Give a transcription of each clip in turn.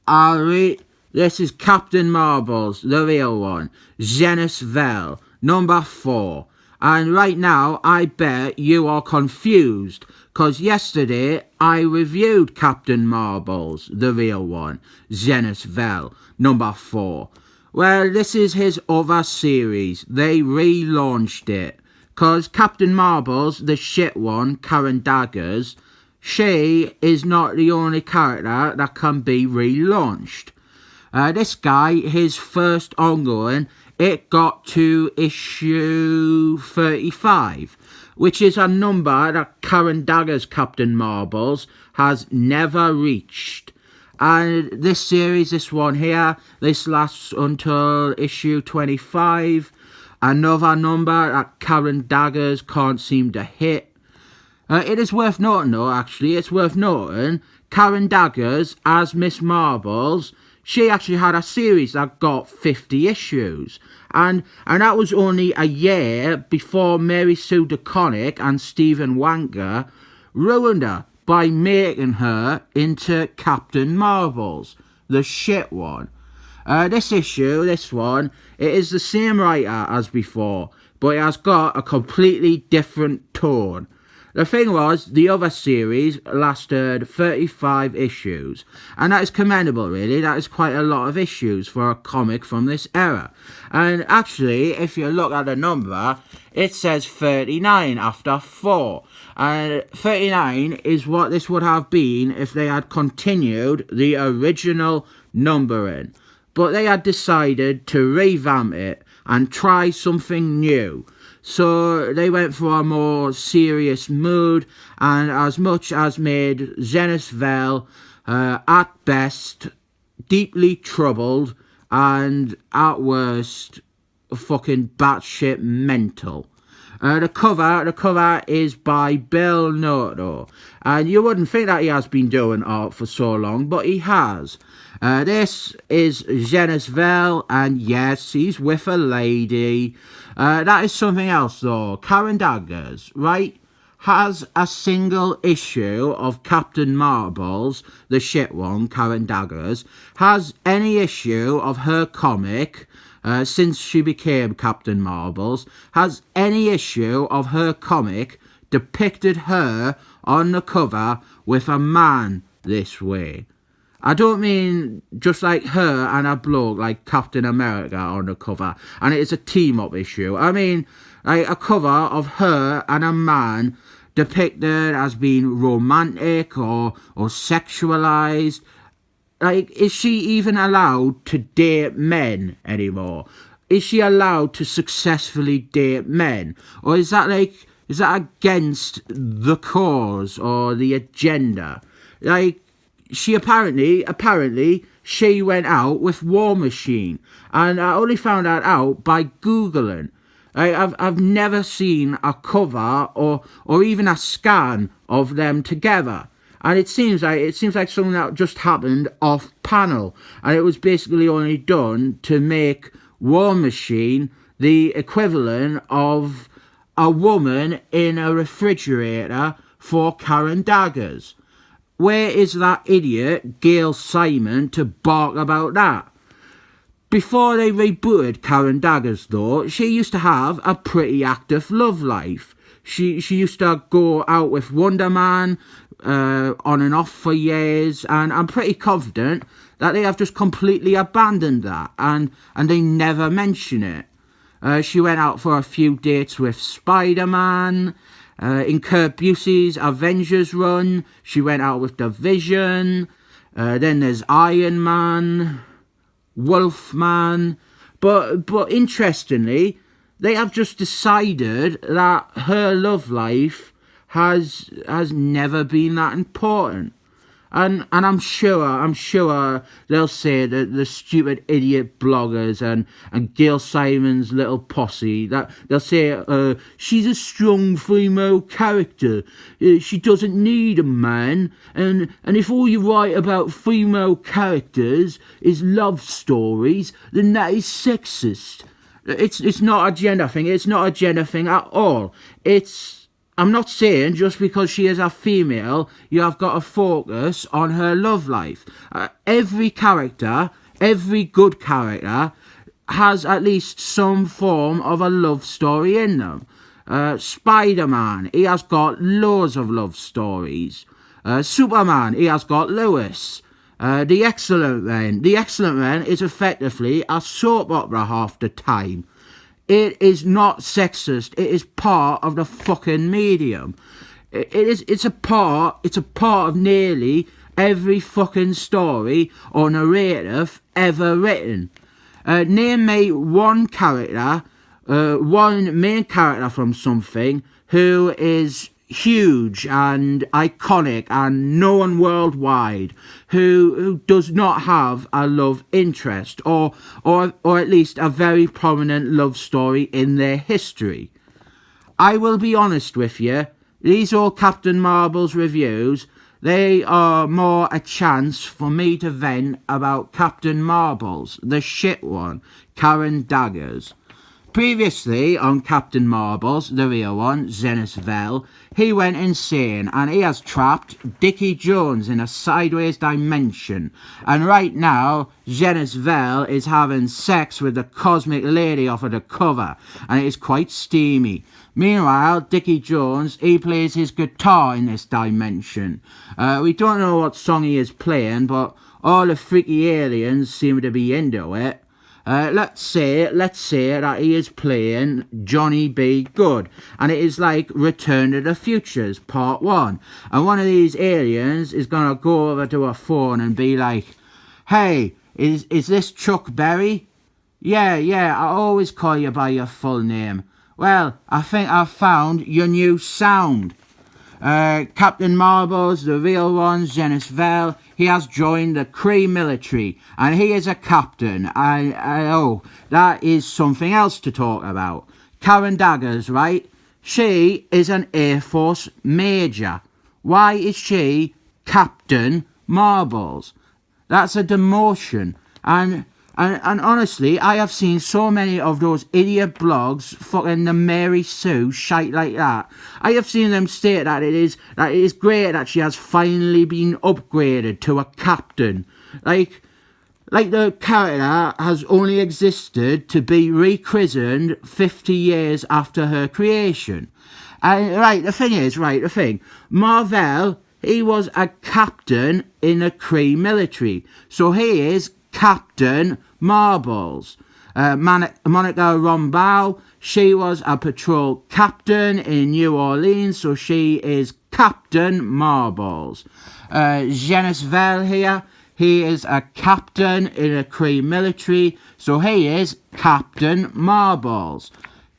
Alright, this is Captain Marbles, the real one, genis-vell, number 4. And right now, I bet you are confused, cause yesterday I reviewed Captain Marbles, the real one, genis-vell, number 4. Well, this is his other series. They relaunched it, cause Captain Marbles, the shit one, Karen Daggers, she is not the only character that can be relaunched. This guy, his first ongoing, it got to issue 35, which is a number that Karen Daggers' Captain Marbles has never reached. And this series, this one here, this lasts until issue 25. Another number that Karen Daggers can't seem to hit. It is worth noting though, actually, it's worth noting, Karen Daggers, as Miss Marbles, she actually had a series that got 50 issues. And that was only a year before Mary Sue DeConnick and Stephen Wanker ruined her by making her into Captain Marbles, the shit one. This issue, this one, it is the same writer as before, but it has got a completely different tone. The thing was, the other series lasted 35 issues, and that is commendable really. That is quite a lot of issues for a comic from this era. And actually, if you look at the number, it says 39 after 4. And 39 is what this would have been if they had continued the original numbering. But they had decided to revamp it and try something new. So they went for a more serious mood, and as much as made genis-vell, at best, deeply troubled, and at worst, fucking batshit mental. The cover is by Bill Noto, and you wouldn't think that he has been doing art for so long, but he has. This is genis-vell, and yes, he's with a lady. That is something else though. Karen Daggers, right, has a single issue of Captain Marbles, the shit one, Karen Daggers, has any issue of her comic, since she became Captain Marbles, has any issue of her comic depicted her on the cover with a man this way. I don't mean just like her and a bloke like Captain America on the cover, and it is a team-up issue. I mean like a cover of her and a man depicted as being romantic or sexualized. Like, is she even allowed to date men anymore? Is she allowed to successfully date men? Or is that against the cause or the agenda? Like, she apparently, she went out with War Machine. And I only found that out by Googling. I've never seen a cover or even a scan of them together. And it seems like something that just happened off panel, and it was basically only done to make War Machine the equivalent of a woman in a refrigerator for Karen Daggers. Where is that idiot Gail Simon to bark about that? Before they rebooted Karen Daggers though, she used to have a pretty active love life. She used to go out with Wonder Man, on and off for years, and I'm pretty confident that they have just completely abandoned that, and they never mention it. She went out for a few dates with Spider-Man. In Kurt Busey's Avengers run, she went out with the Vision. Then there's Iron Man, Wolfman. But interestingly, they have just decided that her love life has never been that important. And I'm sure they'll say that the stupid idiot bloggers and Gail Simon's little posse, that they'll say she's a strong female character, she doesn't need a man, and if all you write about female characters is love stories, then that is sexist. It's not a gender thing. It's not a gender thing at all. It's I'm not saying just because she is a female, you have got to focus on her love life. Every character, every good character, has at least some form of a love story in them. Spider-Man, he has got loads of love stories. Superman, he has got Lois. The Excellent Men is effectively a soap opera half the time. It is not sexist. It is part of the fucking medium. It's a part of nearly every fucking story or narrative ever written. Name me one character, one main character from something who is huge and iconic and known worldwide, who does not have a love interest or at least a very prominent love story in their history. I will be honest with you, these all Captain Marvel's reviews, they are more a chance for me to vent about Captain Marvel's, the shit one, Karen Daggers. Previously on Captain Marvel's, the real one, genis-vell, he went insane and he has trapped Dickie Jones in a sideways dimension. And right now, genis-vell is having sex with the cosmic lady off of the cover, and it is quite steamy. Meanwhile, Dickie Jones, he plays his guitar in this dimension. We don't know what song he is playing, but all the freaky aliens seem to be into it. Let's say that he is playing Johnny B. Good, and it is like Return to the Futures Part 1. And one of these aliens is gonna go over to a phone and be like, "Hey, is this Chuck Berry? Yeah, I always call you by your full name. Well, I think I've found your new sound." Captain Marvel's, the real one, genis-vell, he has joined the Kree military, and he is a captain. Oh, that is something else to talk about. Karen Daggers, right? She is an Air Force major. Why is she Captain Marvel's? That's a demotion. And honestly, I have seen so many of those idiot blogs, fucking the Mary Sue, shite like that. I have seen them state that it is great that she has finally been upgraded to a captain. Like the character has only existed to be rechristened 50 years after her creation. And the thing, Marvel, he was a captain in the Kree military, so he is Captain Marvel's. Monica Rambeau, she was a patrol captain in New Orleans, so she is Captain Marvel's. genis-vell here, he is a captain in the Kree military, so he is Captain Marvel's.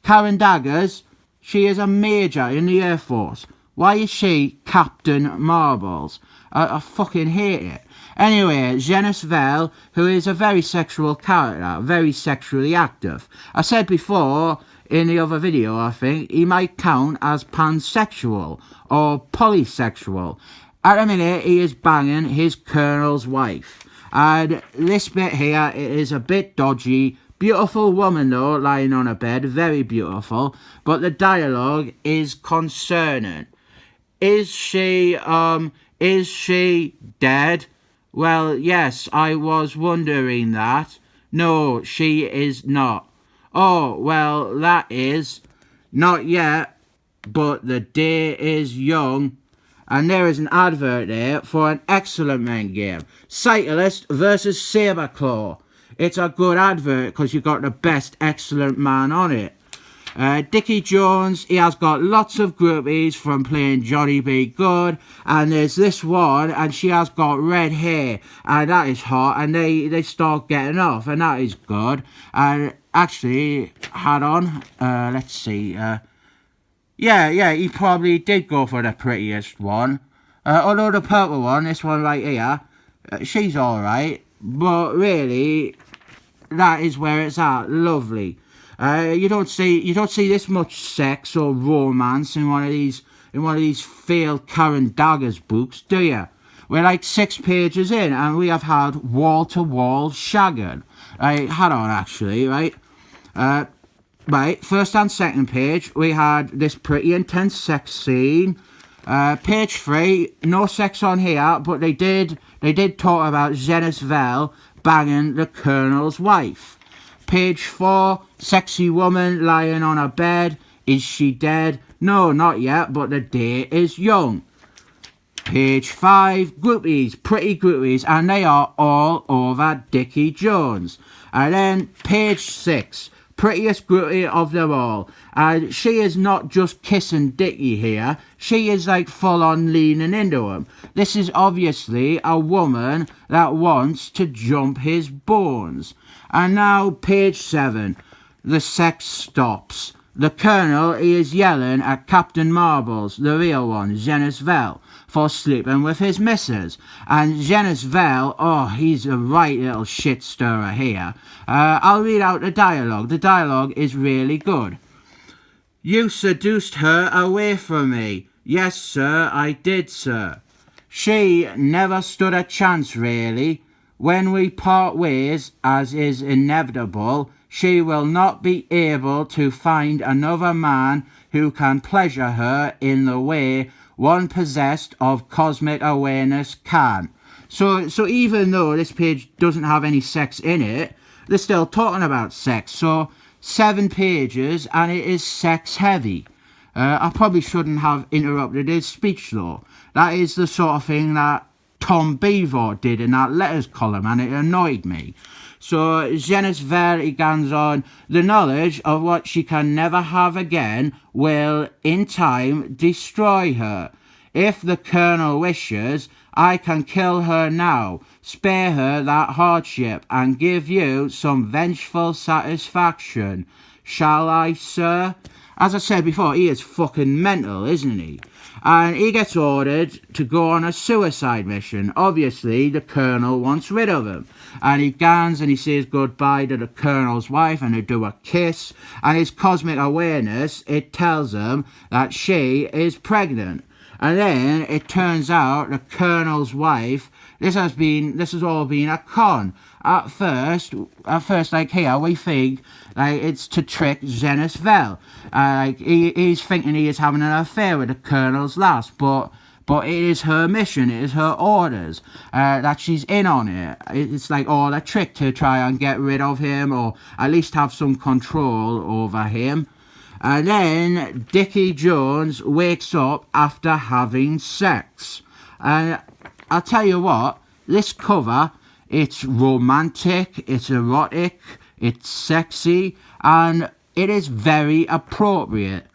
Karen Daggers, she is a major in the Air Force. Why is she Captain Marvel's? I fucking hate it. Anyway, genis-vell, who is a very sexual character, very sexually active. I said before, in the other video, I think, he might count as pansexual or polysexual. At the minute, he is banging his colonel's wife. And this bit here, it is a bit dodgy. Beautiful woman though, lying on a bed, very beautiful. But the dialogue is concerning. Is she dead? Well, yes, I was wondering that. No, she is not. Oh, well, that is. Not yet, but the day is young. And there is an advert there for an Excellent Men game. Cyclist versus Saberclaw. It's a good advert because you got the best Excellent Man on it. Dickie Jones, he has got lots of groupies from playing Johnny B. Good, and there's this one, and she has got red hair, and that is hot, and they start getting off, and that is good. And actually, had on, let's see, yeah, he probably did go for the prettiest one. Although the purple one, this one right here, she's alright, but really, that is where it's at, lovely. You don't see this much sex or romance in one of these failed Karen Daggers books, do you? We're like 6 pages in, and we have had wall-to-wall shagging. Had on actually, right? Right, first and second page, we had this pretty intense sex scene. Page 3, no sex on here, but they did talk about genis-vell banging the Colonel's wife. Page 4, sexy woman lying on her bed. Is she dead? No, not yet, but the day is young. Page 5, groupies, pretty groupies, and they are all over Dickie Jones. And then page 6, prettiest groupie of them all. And she is not just kissing Dickie here, she is like full on leaning into him. This is obviously a woman that wants to jump his bones. And now page 7, the sex stops. The Colonel, he is yelling at Captain Marbles, the real one, genis-vell, for sleeping with his missus. And genis-vell, oh, he's a right little shit stirrer here. I'll read out the dialogue. The dialogue is really good. You seduced her away from me. Yes, sir, I did, sir. She never stood a chance, really. When we part ways, as is inevitable, she will not be able to find another man who can pleasure her in the way one possessed of cosmic awareness can. So even though this page doesn't have any sex in it, they're still talking about sex. So 7 pages and it is sex heavy. I probably shouldn't have interrupted his speech though. That is the sort of thing that Tom Beaver did in that letters column, and it annoyed me. So genis-vell, he goes on, the knowledge of what she can never have again will, in time, destroy her. If the Colonel wishes, I can kill her now, spare her that hardship, and give you some vengeful satisfaction. Shall I, sir? As I said before, he is fucking mental, isn't he? And he gets ordered to go on a suicide mission. Obviously, the Colonel wants rid of him. And he goes and he says goodbye to the Colonel's wife and they do a kiss. And his cosmic awareness, it tells him that she is pregnant. And then it turns out the Colonel's wife, this has all been a con. At first, like here, we think like it's to trick genis-vell. Like he's thinking he is having an affair with the Colonel's lass, but it is her mission, it is her orders that she's in on it. It's like all a trick to try and get rid of him, or at least have some control over him. And then Dickie Jones wakes up after having sex. And I'll tell you what, this cover, it's romantic, it's erotic, it's sexy, and it is very appropriate.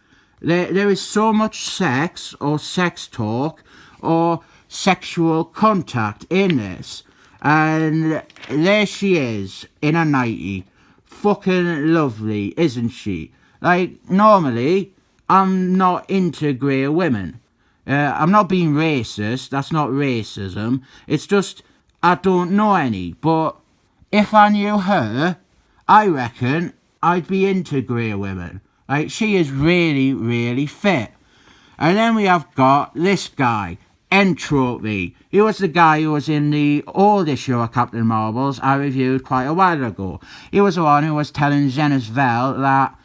There is so much sex, or sex talk, or sexual contact in this. And there she is, in a nightie. Fucking lovely, isn't she? Like, normally, I'm not into grey women. I'm not being racist, that's not racism. It's just, I don't know any. But if I knew her, I reckon I'd be into grey women. Like, she is really, really fit. And then we have got this guy, Entropy. He was the guy who was in the old issue of Captain Marbles I reviewed quite a while ago. He was the one who was telling genis-vell that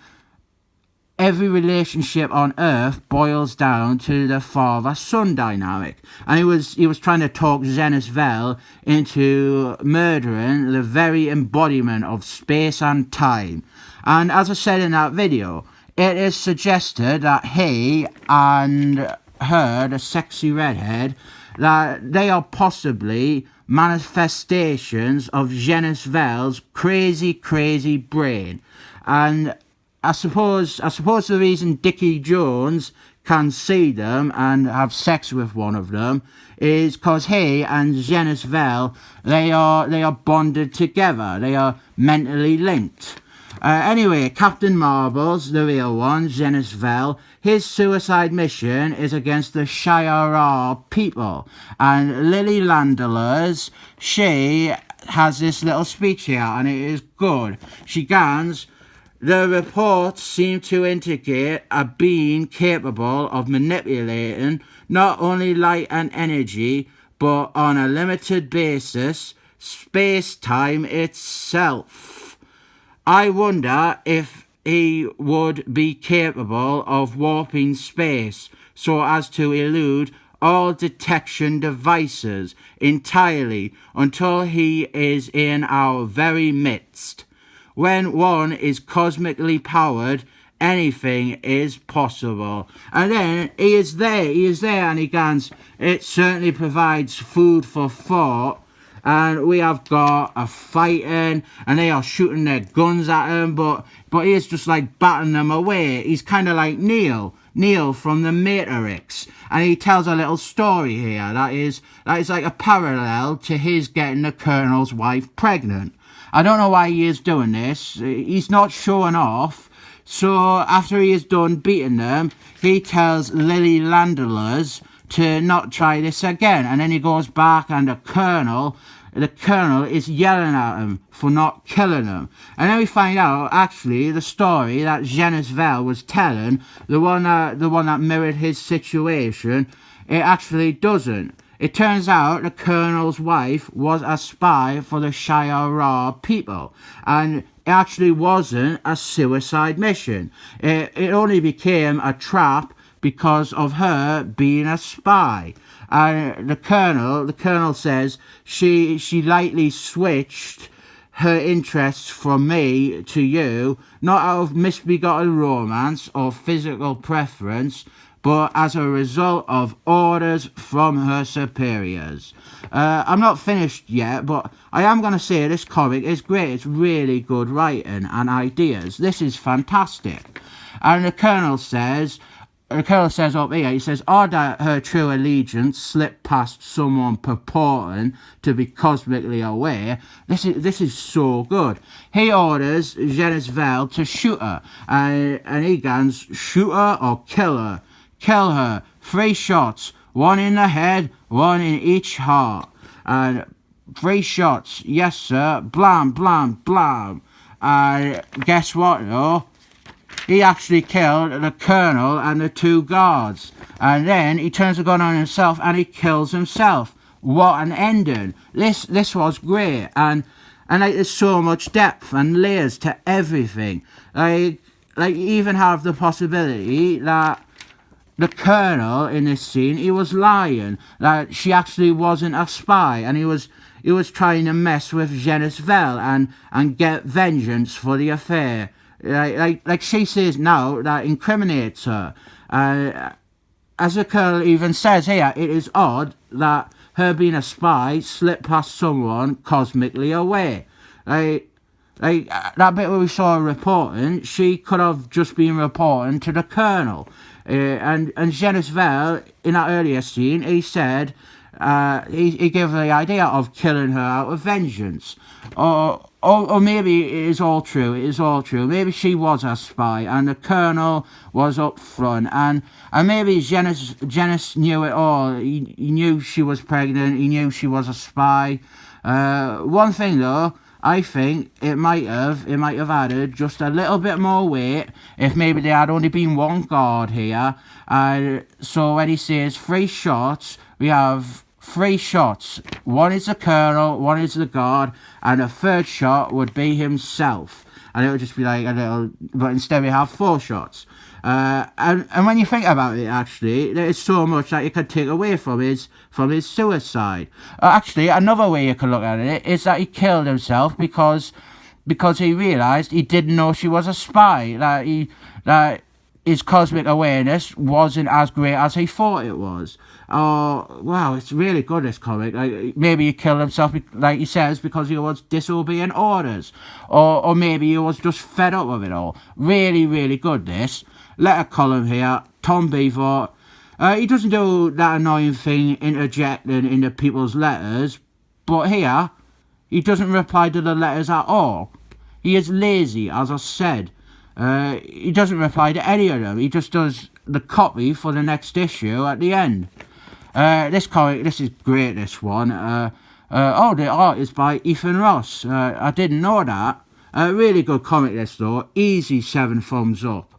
every relationship on Earth boils down to the father-son dynamic. And he was trying to talk genis-vell into murdering the very embodiment of space and time. And as I said in that video, it is suggested that he and her, the sexy redhead, that they are possibly manifestations of genis-vell's crazy brain. And I suppose the reason Dickie Jones can see them and have sex with one of them is because he and genis-vell, they are bonded together. They are mentally linked. Anyway, Captain Marbles, the real one, genis-vell, his suicide mission is against the shi'ar people. And Lily Landler's, she has this little speech here, and it is good. She goes, the reports seem to indicate a being capable of manipulating not only light and energy, but on a limited basis, space-time itself. I wonder if he would be capable of warping space so as to elude all detection devices entirely until he is in our very midst. When one is cosmically powered, anything is possible. And then he is there, and he goes, it certainly provides food for thought. And we have got a fighting, and they are shooting their guns at him, but he is just like batting them away. He's kind of like Neo from the Matrix, and he tells a little story here that is like a parallel to his getting the Colonel's wife pregnant. I don't know why he is doing this. He's not showing off. So after he is done beating them, he tells Lily Landelers to not try this again. And then he goes back, and the Colonel is yelling at him for not killing him. And then we find out, actually, the story that genis-vell was telling, the one that mirrored his situation, it actually doesn't. It turns out the Colonel's wife was a spy for the shi'ar people, and it actually wasn't a suicide mission. It only became a trap because of her being a spy. And the Colonel says she lightly switched her interests from me to you, not out of misbegotten romance or physical preference, but as a result of orders from her superiors. I'm not finished yet, but I am going to say this comic is great. It's really good writing and ideas. This is fantastic. And the Colonel says up here, he says, or that her true allegiance slipped past someone purporting to be cosmically aware. This is so good. He orders genis-vell to shoot her, and he goes, shoot her or kill her. Kill her. 3 shots. 1 in the head, 1 in each heart. And 3 shots. Yes, sir. Blam, blam, blam. And guess what, though? He actually killed the Colonel and the 2 guards. And then he turns the gun on himself and he kills himself. What an ending. This was great. And like, there's so much depth and layers to everything. Like even have the possibility that the Colonel in this scene, he was lying. That she actually wasn't a spy, and he was trying to mess with genis-vell and get vengeance for the affair. Like she says now, that incriminates her. As the Colonel even says here, it is odd that her being a spy slipped past someone cosmically away. Like that bit where we saw her reporting, she could have just been reporting to the Colonel. And genis-vell, in that earlier scene, he said he gave her the idea of killing her out of vengeance. Or maybe it is all true. Maybe she was a spy and the Colonel was up front. And maybe Genis knew it all. He knew she was pregnant. He knew she was a spy. One thing, though, I think it might have added just a little bit more weight if maybe there had only been 1 guard here. So when he says 3 shots, we have 3 shots. 1 is the Colonel, 1 is the guard, and a 3rd shot would be himself. And it would just be like a little, but instead we have 4 shots. And when you think about it, actually, there is so much that you could take away from his suicide. Actually, another way you could look at it is that he killed himself because he realised he didn't know she was a spy. That his cosmic awareness wasn't as great as he thought it was. Oh, wow, it's really good, this comic. Like, maybe he killed himself, like he says, because he was disobeying orders. Or maybe he was just fed up with it all. Really, really good, this. Letter column here, Tom Beaver. He doesn't do that annoying thing interjecting into people's letters, but here, he doesn't reply to the letters at all. He is lazy, as I said. He doesn't reply to any of them. He just does the copy for the next issue at the end. This comic, this is great, this one. The art is by Ethan Ross. I didn't know that. Really good comic, this, though. Easy 7 thumbs up.